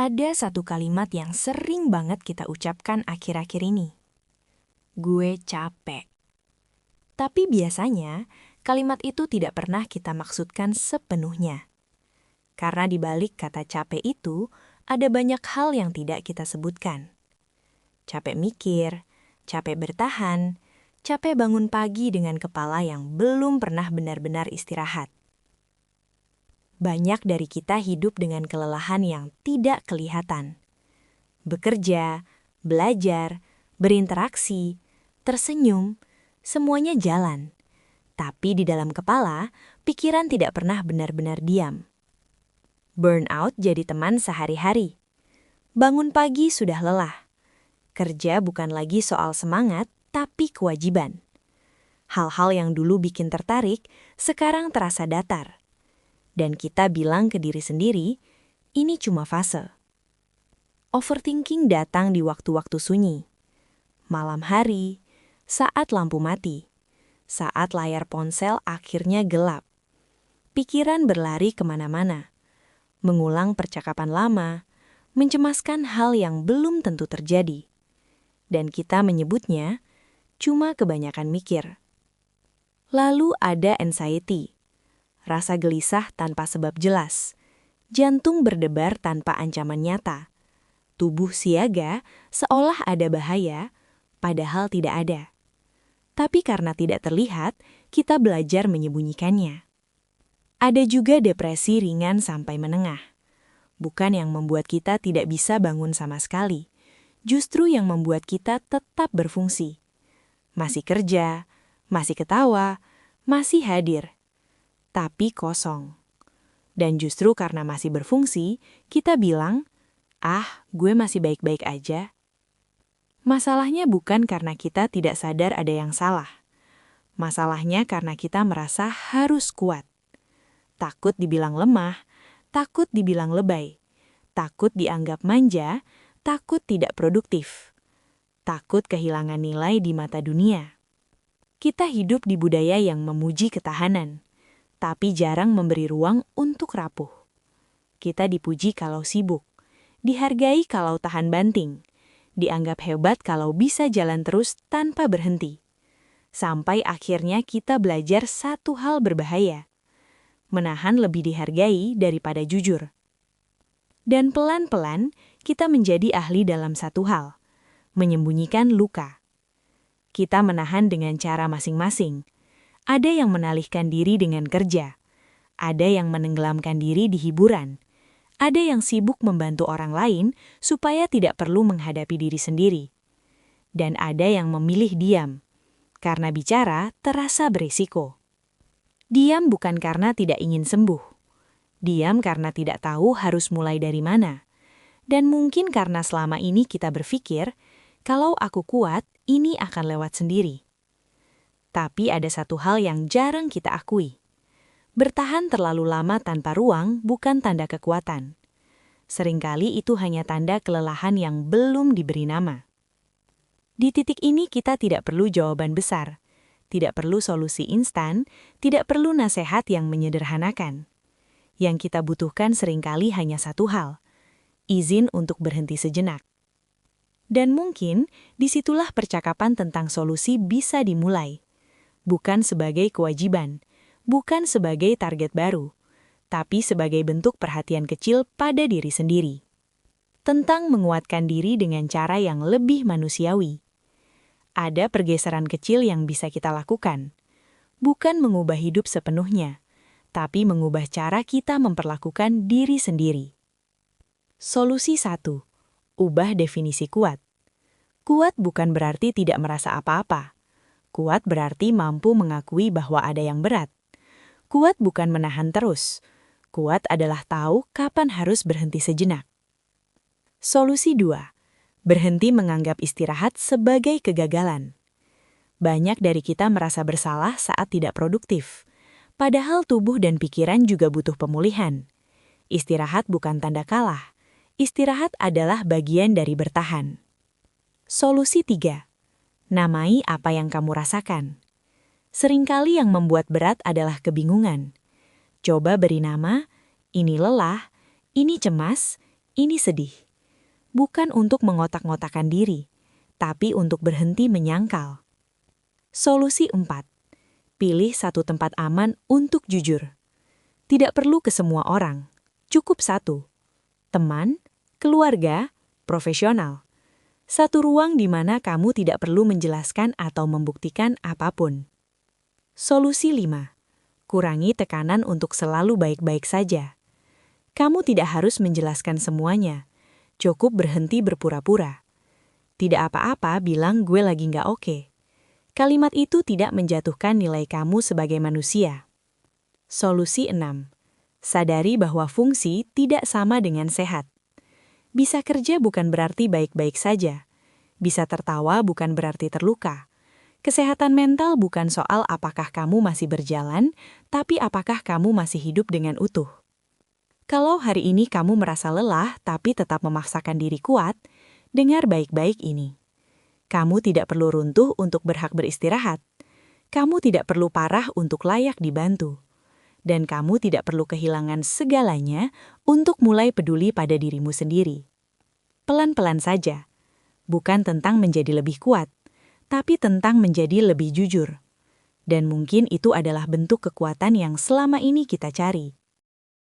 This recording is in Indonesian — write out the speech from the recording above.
Ada satu kalimat yang sering banget kita ucapkan akhir-akhir ini. Gue capek. Tapi biasanya, kalimat itu tidak pernah kita maksudkan sepenuhnya. Karena di balik kata capek itu, ada banyak hal yang tidak kita sebutkan. Capek mikir, capek bertahan, capek bangun pagi dengan kepala yang belum pernah benar-benar istirahat. Banyak dari kita hidup dengan kelelahan yang tidak kelihatan. Bekerja, belajar, berinteraksi, tersenyum, semuanya jalan. Tapi di dalam kepala, pikiran tidak pernah benar-benar diam. Burnout jadi teman sehari-hari. Bangun pagi sudah lelah. Kerja bukan lagi soal semangat, tapi kewajiban. Hal-hal yang dulu bikin tertarik, sekarang terasa datar. Dan kita bilang ke diri sendiri, ini cuma fase. Overthinking datang di waktu-waktu sunyi. Malam hari, saat lampu mati, saat layar ponsel akhirnya gelap. Pikiran berlari kemana-mana, mengulang percakapan lama, mencemaskan hal yang belum tentu terjadi. Dan kita menyebutnya cuma kebanyakan mikir. Lalu ada anxiety, rasa gelisah tanpa sebab jelas, jantung berdebar tanpa ancaman nyata, tubuh siaga seolah ada bahaya, padahal tidak ada. Tapi karena tidak terlihat, kita belajar menyembunyikannya. Ada juga depresi ringan sampai menengah. Bukan yang membuat kita tidak bisa bangun sama sekali, justru yang membuat kita tetap berfungsi. Masih kerja, masih ketawa, masih hadir. Tapi kosong. Dan justru karena masih berfungsi, kita bilang, gue masih baik-baik aja. Masalahnya bukan karena kita tidak sadar ada yang salah. Masalahnya karena kita merasa harus kuat. Takut dibilang lemah, takut dibilang lebay, takut dianggap manja, takut tidak produktif, takut kehilangan nilai di mata dunia. Kita hidup di budaya yang memuji ketahanan, tapi jarang memberi ruang untuk rapuh. Kita dipuji kalau sibuk, dihargai kalau tahan banting, dianggap hebat kalau bisa jalan terus tanpa berhenti. Sampai akhirnya kita belajar satu hal berbahaya, menahan lebih dihargai daripada jujur. Dan pelan-pelan kita menjadi ahli dalam satu hal, menyembunyikan luka. Kita menahan dengan cara masing-masing. Ada yang menalihkan diri dengan kerja, ada yang menenggelamkan diri di hiburan, ada yang sibuk membantu orang lain supaya tidak perlu menghadapi diri sendiri. Dan ada yang memilih diam, karena bicara terasa berisiko. Diam bukan karena tidak ingin sembuh. Diam karena tidak tahu harus mulai dari mana. Dan mungkin karena selama ini kita berpikir, kalau aku kuat, ini akan lewat sendiri. Tapi ada satu hal yang jarang kita akui. Bertahan terlalu lama tanpa ruang bukan tanda kekuatan. Seringkali itu hanya tanda kelelahan yang belum diberi nama. Di titik ini kita tidak perlu jawaban besar, tidak perlu solusi instan, tidak perlu nasihat yang menyederhanakan. Yang kita butuhkan seringkali hanya satu hal, izin untuk berhenti sejenak. Dan mungkin disitulah percakapan tentang solusi bisa dimulai. Bukan sebagai kewajiban, bukan sebagai target baru, tapi sebagai bentuk perhatian kecil pada diri sendiri. Tentang menguatkan diri dengan cara yang lebih manusiawi. Ada pergeseran kecil yang bisa kita lakukan. Bukan mengubah hidup sepenuhnya, tapi mengubah cara kita memperlakukan diri sendiri. Solusi 1. Ubah definisi kuat. Kuat bukan berarti tidak merasa apa-apa. Kuat berarti mampu mengakui bahwa ada yang berat. Kuat bukan menahan terus. Kuat adalah tahu kapan harus berhenti sejenak. Solusi 2. Berhenti menganggap istirahat sebagai kegagalan. Banyak dari kita merasa bersalah saat tidak produktif. Padahal tubuh dan pikiran juga butuh pemulihan. Istirahat bukan tanda kalah. Istirahat adalah bagian dari bertahan. Solusi 3. Namai apa yang kamu rasakan. Seringkali yang membuat berat adalah kebingungan. Coba beri nama, ini lelah, ini cemas, Ini sedih. Bukan untuk mengotak-ngotakan diri, tapi untuk berhenti menyangkal. Solusi 4. Pilih satu tempat aman untuk jujur. Tidak perlu ke semua orang, cukup satu. Teman, keluarga, profesional. Satu ruang di mana kamu tidak perlu menjelaskan atau membuktikan apapun. Solusi 5. Kurangi tekanan untuk selalu baik-baik saja. Kamu tidak harus menjelaskan semuanya. Cukup berhenti berpura-pura. Tidak apa-apa bilang gue lagi nggak oke. Kalimat itu tidak menjatuhkan nilai kamu sebagai manusia. Solusi 6. Sadari bahwa fungsi tidak sama dengan sehat. Bisa kerja bukan berarti baik-baik saja. Bisa tertawa bukan berarti terluka. Kesehatan mental bukan soal apakah kamu masih berjalan, tapi apakah kamu masih hidup dengan utuh. Kalau hari ini kamu merasa lelah tapi tetap memaksakan diri kuat, dengar baik-baik ini. Kamu tidak perlu runtuh untuk berhak beristirahat. Kamu tidak perlu parah untuk layak dibantu. Dan kamu tidak perlu kehilangan segalanya untuk mulai peduli pada dirimu sendiri. Pelan-pelan saja. Bukan tentang menjadi lebih kuat, tapi tentang menjadi lebih jujur. Dan mungkin itu adalah bentuk kekuatan yang selama ini kita cari.